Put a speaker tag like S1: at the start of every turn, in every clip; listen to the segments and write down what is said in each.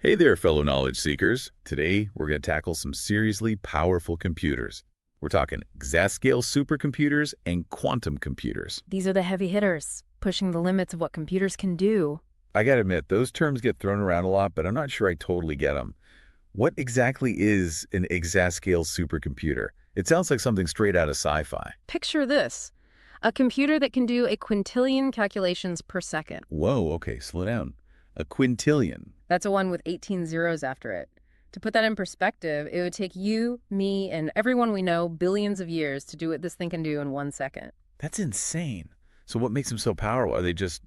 S1: Hey there, fellow knowledge seekers. Today, we're going to tackle some seriously powerful computers. We're talking exascale supercomputers and quantum computers.
S2: These are the heavy hitters, pushing the limits of what computers can do.
S1: I gotta admit, those terms get thrown around a lot, but I'm not sure I totally get them. What exactly is an exascale supercomputer? It sounds like something straight out of sci-fi.
S2: Picture this, a computer that can do a quintillion calculations per second.
S1: Whoa, okay, slow down. A quintillion.
S2: That's a one with 18 zeros after it. To put that in perspective, it would take you, me, and everyone we know billions of years to do what this thing can do in 1 second.
S1: That's insane. So what makes them so powerful? Are they just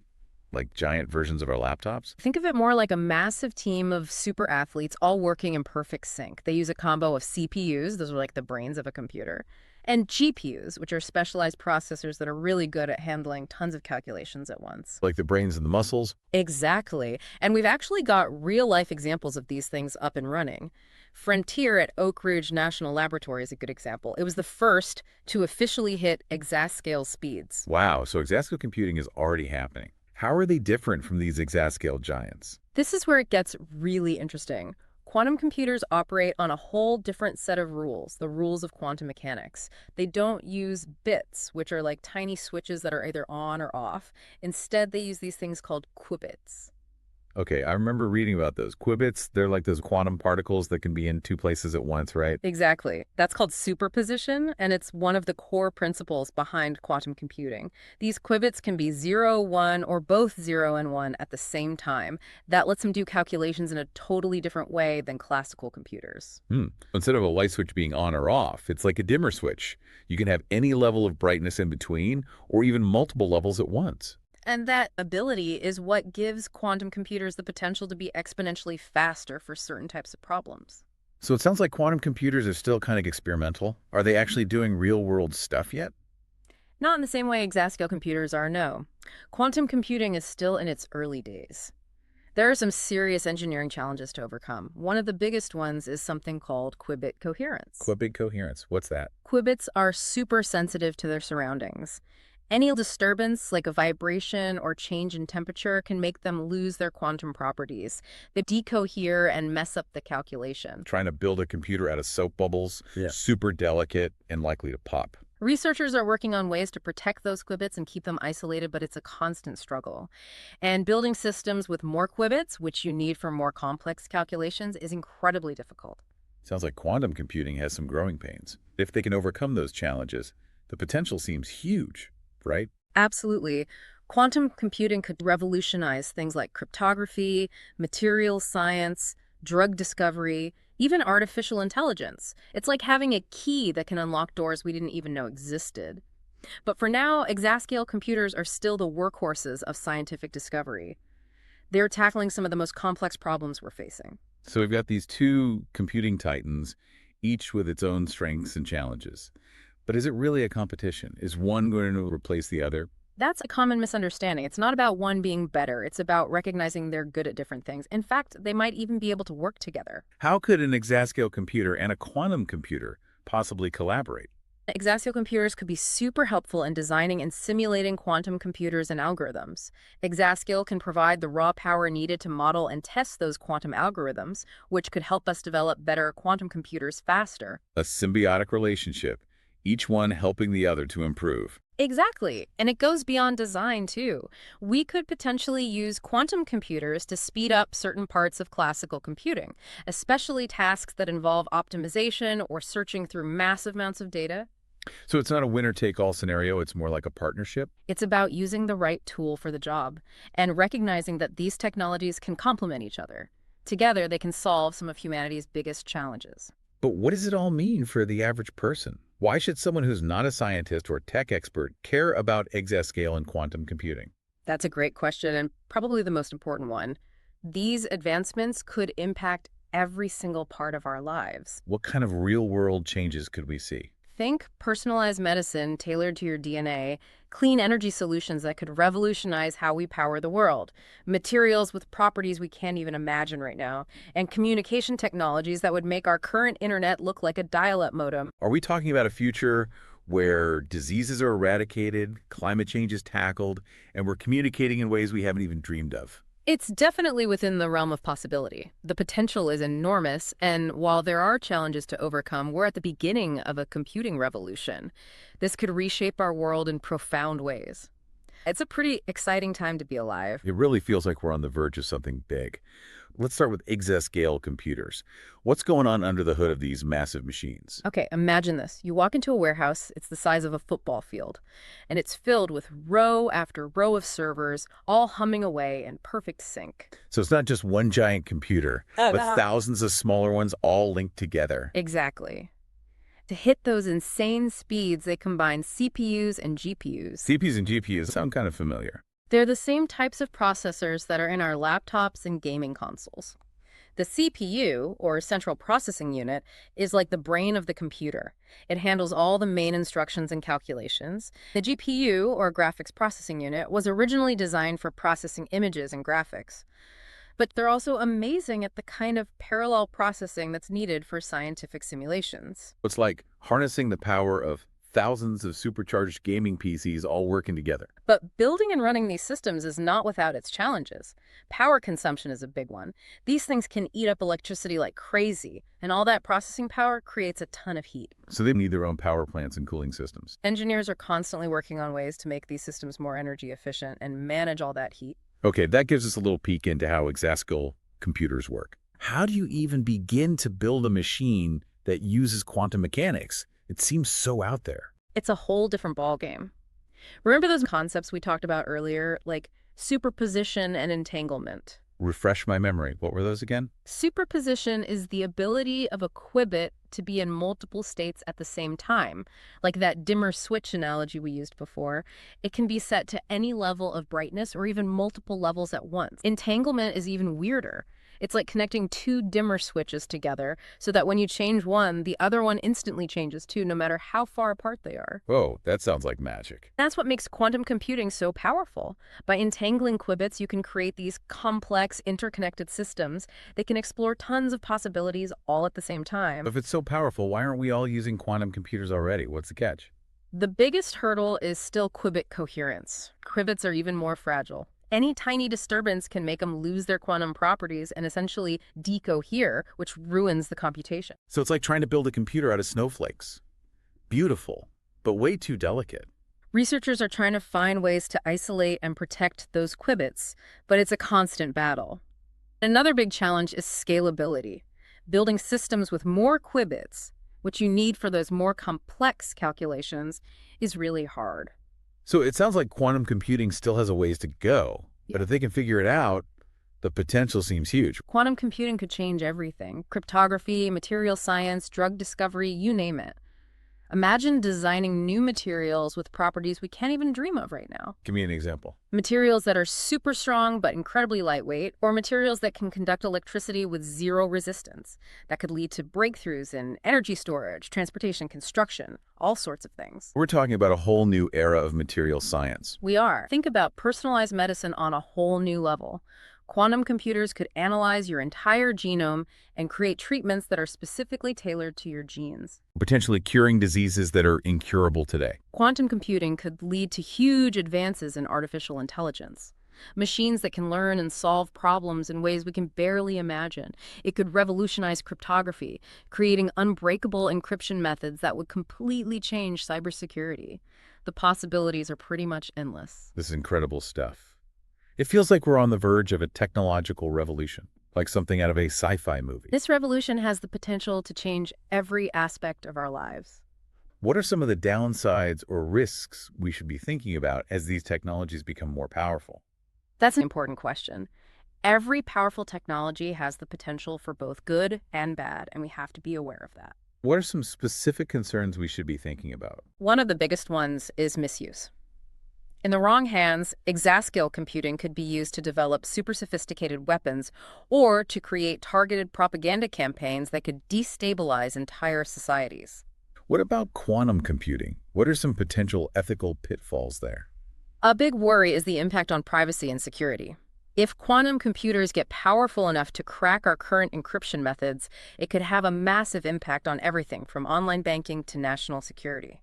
S1: like giant versions of our laptops?
S2: Think of it more like a massive team of super athletes all working in perfect sync. They use a combo of CPUs, those are like the brains of a computer, and GPUs, which are specialized processors that are really good at handling tons of calculations at once.
S1: Like the brains and the muscles?
S2: Exactly. And we've actually got real-life examples of these things up and running. Frontier at Oak Ridge National Laboratory is a good example. It was the first to officially hit exascale speeds.
S1: Wow, so exascale computing is already happening. How are they different from these exascale giants?
S2: This is where it gets really interesting. Quantum computers operate on a whole different set of rules, the rules of quantum mechanics. They don't use bits, which are like tiny switches that are either on or off. Instead, they use these things called qubits.
S1: Okay, I remember reading about those. Qubits, they're like those quantum particles that can be in two places at once, right?
S2: Exactly. That's called superposition, and it's one of the core principles behind quantum computing. These qubits can be 0, 1, or both 0 and 1 at the same time. That lets them do calculations in a totally different way than classical computers.
S1: Instead of a light switch being on or off, it's like a dimmer switch. You can have any level of brightness in between, or even multiple levels at once.
S2: And that ability is what gives quantum computers the potential to be exponentially faster for certain types of problems.
S1: So it sounds like quantum computers are still kind of experimental. Are they actually doing real-world stuff yet?
S2: Not in the same way exascale computers are, no. Quantum computing is still in its early days. There are some serious engineering challenges to overcome. One of the biggest ones is something called qubit coherence.
S1: Qubit coherence, what's that?
S2: Qubits are super sensitive to their surroundings. Any disturbance, like a vibration or change in temperature, can make them lose their quantum properties. They decohere and mess up the calculation.
S1: Trying to build a computer out of soap bubbles,
S2: Yeah.
S1: super delicate and likely to pop.
S2: Researchers are working on ways to protect those qubits and keep them isolated, but it's a constant struggle. And building systems with more qubits, which you need for more complex calculations, is incredibly difficult.
S1: Sounds like quantum computing has some growing pains. If they can overcome those challenges, the potential seems huge, right?
S2: Absolutely. Quantum computing could revolutionize things like cryptography, materials science, drug discovery, even artificial intelligence. It's like having a key that can unlock doors we didn't even know existed. But for now, exascale computers are still the workhorses of scientific discovery. They're tackling some of the most complex problems we're facing.
S1: So we've got these two computing titans, each with its own strengths and challenges. But is it really a competition? Is one going to replace the other?
S2: That's a common misunderstanding. It's not about one being better. It's about recognizing they're good at different things. In fact, they might even be able to work together.
S1: How could an exascale computer and a quantum computer possibly collaborate?
S2: Exascale computers could be super helpful in designing and simulating quantum computers and algorithms. Exascale can provide the raw power needed to model and test those quantum algorithms, which could help us develop better quantum computers faster.
S1: A symbiotic relationship, each one helping the other to improve.
S2: Exactly. And it goes beyond design, too. We could potentially use quantum computers to speed up certain parts of classical computing, especially tasks that involve optimization or searching through massive amounts of data.
S1: So it's not a winner-take-all scenario, it's more like a partnership?
S2: It's about using the right tool for the job and recognizing that these technologies can complement each other. Together, they can solve some of humanity's biggest challenges.
S1: But what does it all mean for the average person? Why should someone who's not a scientist or tech expert care about exascale and quantum computing?
S2: That's a great question, and probably the most important one. These advancements could impact every single part of our lives.
S1: What kind of real-world changes could we see?
S2: Think personalized medicine tailored to your DNA, clean energy solutions that could revolutionize how we power the world, materials with properties we can't even imagine right now, and communication technologies that would make our current internet look like a dial-up modem.
S1: Are we talking about a future where diseases are eradicated, climate change is tackled, and we're communicating in ways we haven't even dreamed of?
S2: It's definitely within the realm of possibility. The potential is enormous, and while there are challenges to overcome, we're at the beginning of a computing revolution. This could reshape our world in profound ways. It's a pretty exciting time to be alive.
S1: It really feels like we're on the verge of something big. Let's start with exascale computers. What's going on under the hood of these massive machines?
S2: Okay, imagine this. You walk into a warehouse, it's the size of a football field, and it's filled with row after row of servers, all humming away in perfect sync.
S1: So it's not just one giant computer, but thousands of smaller ones all linked together.
S2: Exactly. To hit those insane speeds, they combine CPUs and GPUs.
S1: CPUs and GPUs sound kind of familiar.
S2: They're the same types of processors that are in our laptops and gaming consoles. The CPU, or central processing unit, is like the brain of the computer. It handles all the main instructions and calculations. The GPU, or graphics processing unit, was originally designed for processing images and graphics. But they're also amazing at the kind of parallel processing that's needed for scientific simulations.
S1: It's like harnessing the power of thousands of supercharged gaming PCs all working together.
S2: But building and running these systems is not without its challenges. Power consumption is a big one. These things can eat up electricity like crazy, and all that processing power creates a ton of heat.
S1: So they need their own power plants and cooling systems.
S2: Engineers are constantly working on ways to make these systems more energy efficient and manage all that heat.
S1: Okay, that gives us a little peek into how Exascale computers work. How do you even begin to build a machine that uses quantum mechanics? It seems so out there.
S2: It's a whole different ballgame. Remember those concepts we talked about earlier, like superposition and entanglement?
S1: Refresh my memory. What were those again?
S2: Superposition is the ability of a qubit to be in multiple states at the same time. Like that dimmer switch analogy we used before, it can be set to any level of brightness or even multiple levels at once. Entanglement is even weirder. It's like connecting two dimmer switches together so that when you change one, the other one instantly changes too, no matter how far apart they are.
S1: Whoa, that sounds like magic.
S2: That's what makes quantum computing so powerful. By entangling qubits, you can create these complex, interconnected systems that can explore tons of possibilities all at the same time.
S1: If it's so powerful, why aren't we all using quantum computers already? What's the catch?
S2: The biggest hurdle is still qubit coherence. Qubits are even more fragile. Any tiny disturbance can make them lose their quantum properties and essentially decohere, which ruins the computation.
S1: So it's like trying to build a computer out of snowflakes. Beautiful, but way too delicate.
S2: Researchers are trying to find ways to isolate and protect those qubits, but it's a constant battle. Another big challenge is scalability. Building systems with more qubits, which you need for those more complex calculations, is really hard.
S1: So it sounds like quantum computing still has a ways to go, but if they can figure it out, the potential seems huge.
S2: Quantum computing could change everything: cryptography, material science, drug discovery, you name it. Imagine designing new materials with properties we can't even dream of right now.
S1: Give me an example.
S2: Materials that are super strong but incredibly lightweight, or materials that can conduct electricity with zero resistance. That could lead to breakthroughs in energy storage, transportation, construction, all sorts of things.
S1: We're talking about a whole new era of material science.
S2: We are. Think about personalized medicine on a whole new level. Quantum computers could analyze your entire genome and create treatments that are specifically tailored to your genes.
S1: Potentially curing diseases that are incurable today.
S2: Quantum computing could lead to huge advances in artificial intelligence. Machines that can learn and solve problems in ways we can barely imagine. It could revolutionize cryptography, creating unbreakable encryption methods that would completely change cybersecurity. The possibilities are pretty much endless.
S1: This is incredible stuff. It feels like we're on the verge of a technological revolution, like something out of a sci-fi movie.
S2: This revolution has the potential to change every aspect of our lives.
S1: What are some of the downsides or risks we should be thinking about as these technologies become more powerful?
S2: That's an important question. Every powerful technology has the potential for both good and bad, and we have to be aware of that.
S1: What are some specific concerns we should be thinking about?
S2: One of the biggest ones is misuse. In the wrong hands, exascale computing could be used to develop super sophisticated weapons or to create targeted propaganda campaigns that could destabilize entire societies.
S1: What about quantum computing? What are some potential ethical pitfalls there?
S2: A big worry is the impact on privacy and security. If quantum computers get powerful enough to crack our current encryption methods, it could have a massive impact on everything from online banking to national security.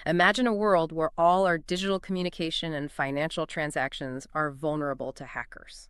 S2: Imagine a world where all our digital communication and financial transactions are vulnerable to hackers.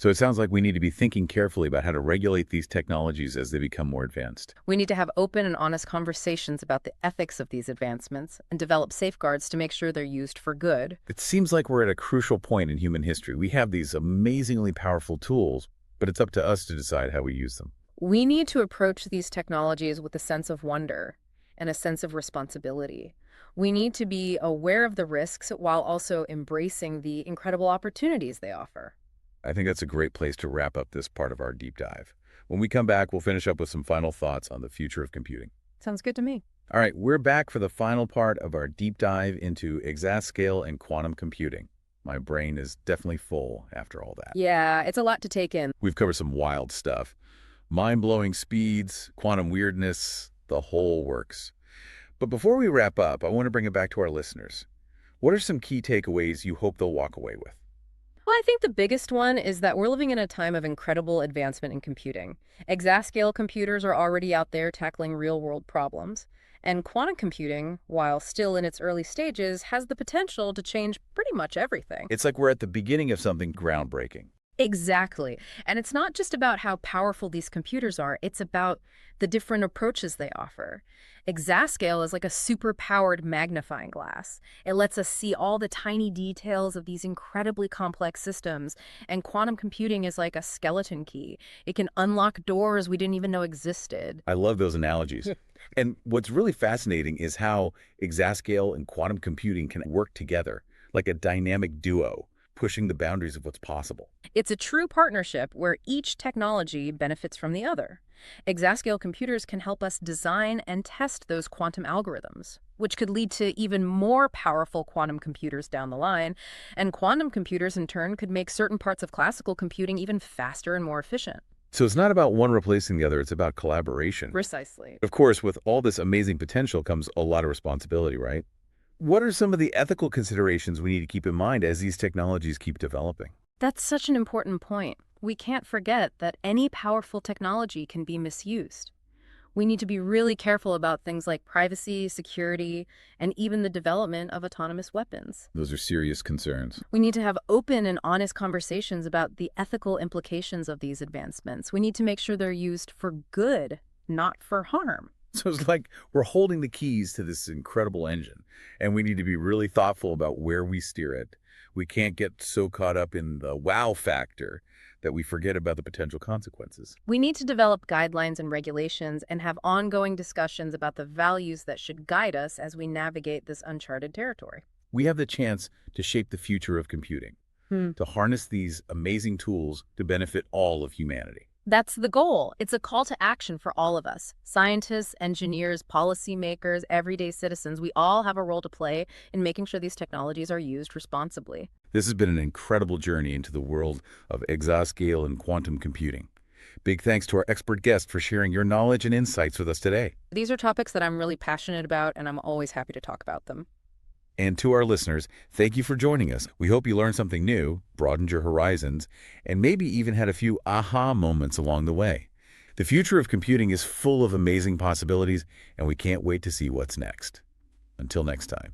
S1: So it sounds like we need to be thinking carefully about how to regulate these technologies as they become more advanced.
S2: We need to have open and honest conversations about the ethics of these advancements and develop safeguards to make sure they're used for good.
S1: It seems like we're at a crucial point in human history. We have these amazingly powerful tools, but it's up to us to decide how we use them.
S2: We need to approach these technologies with a sense of wonder and a sense of responsibility. We need to be aware of the risks while also embracing the incredible opportunities they offer.
S1: I think that's a great place to wrap up this part of our deep dive. When we come back, we'll finish up with some final thoughts on the future of computing.
S2: Sounds good to me.
S1: All right, we're back for the final part of our deep dive into exascale and quantum computing. My brain is definitely full after all that.
S2: Yeah, it's a lot to take in.
S1: We've covered some wild stuff. Mind-blowing speeds, quantum weirdness, the whole works. But before we wrap up, I want to bring it back to our listeners. What are some key takeaways you hope they'll walk away with?
S2: Well, I think the biggest one is that we're living in a time of incredible advancement in computing. Exascale computers are already out there tackling real-world problems. And quantum computing, while still in its early stages, has the potential to change pretty much everything.
S1: It's like we're at the beginning of something groundbreaking.
S2: Exactly. And it's not just about how powerful these computers are, it's about the different approaches they offer. Exascale is like a super-powered magnifying glass. It lets us see all the tiny details of these incredibly complex systems, and quantum computing is like a skeleton key. It can unlock doors we didn't even know existed.
S1: I love those analogies. And what's really fascinating is how exascale and quantum computing can work together, like a dynamic duo, pushing the boundaries of what's possible.
S2: It's a true partnership where each technology benefits from the other. Exascale computers can help us design and test those quantum algorithms, which could lead to even more powerful quantum computers down the line. And quantum computers, in turn, could make certain parts of classical computing even faster and more efficient.
S1: So it's not about one replacing the other, it's about collaboration.
S2: Precisely.
S1: Of course, with all this amazing potential comes a lot of responsibility, right? What are some of the ethical considerations we need to keep in mind as these technologies keep developing?
S2: That's such an important point. We can't forget that any powerful technology can be misused. We need to be really careful about things like privacy, security, and even the development of autonomous weapons.
S1: Those are serious concerns.
S2: We need to have open and honest conversations about the ethical implications of these advancements. We need to make sure they're used for good, not for harm.
S1: So it's like we're holding the keys to this incredible engine, and we need to be really thoughtful about where we steer it. We can't get so caught up in the wow factor that we forget about the potential consequences.
S2: We need to develop guidelines and regulations and have ongoing discussions about the values that should guide us as we navigate this uncharted territory.
S1: We have the chance to shape the future of computing, to harness these amazing tools to benefit all of humanity.
S2: That's the goal. It's a call to action for all of us. Scientists, engineers, policymakers, everyday citizens, we all have a role to play in making sure these technologies are used responsibly.
S1: This has been an incredible journey into the world of exascale and quantum computing. Big thanks to our expert guest for sharing your knowledge and insights with us today.
S2: These are topics that I'm really passionate about, and I'm always happy to talk about them.
S1: And to our listeners, thank you for joining us. We hope you learned something new, broadened your horizons, and maybe even had a few aha moments along the way. The future of computing is full of amazing possibilities, and we can't wait to see what's next. Until next time.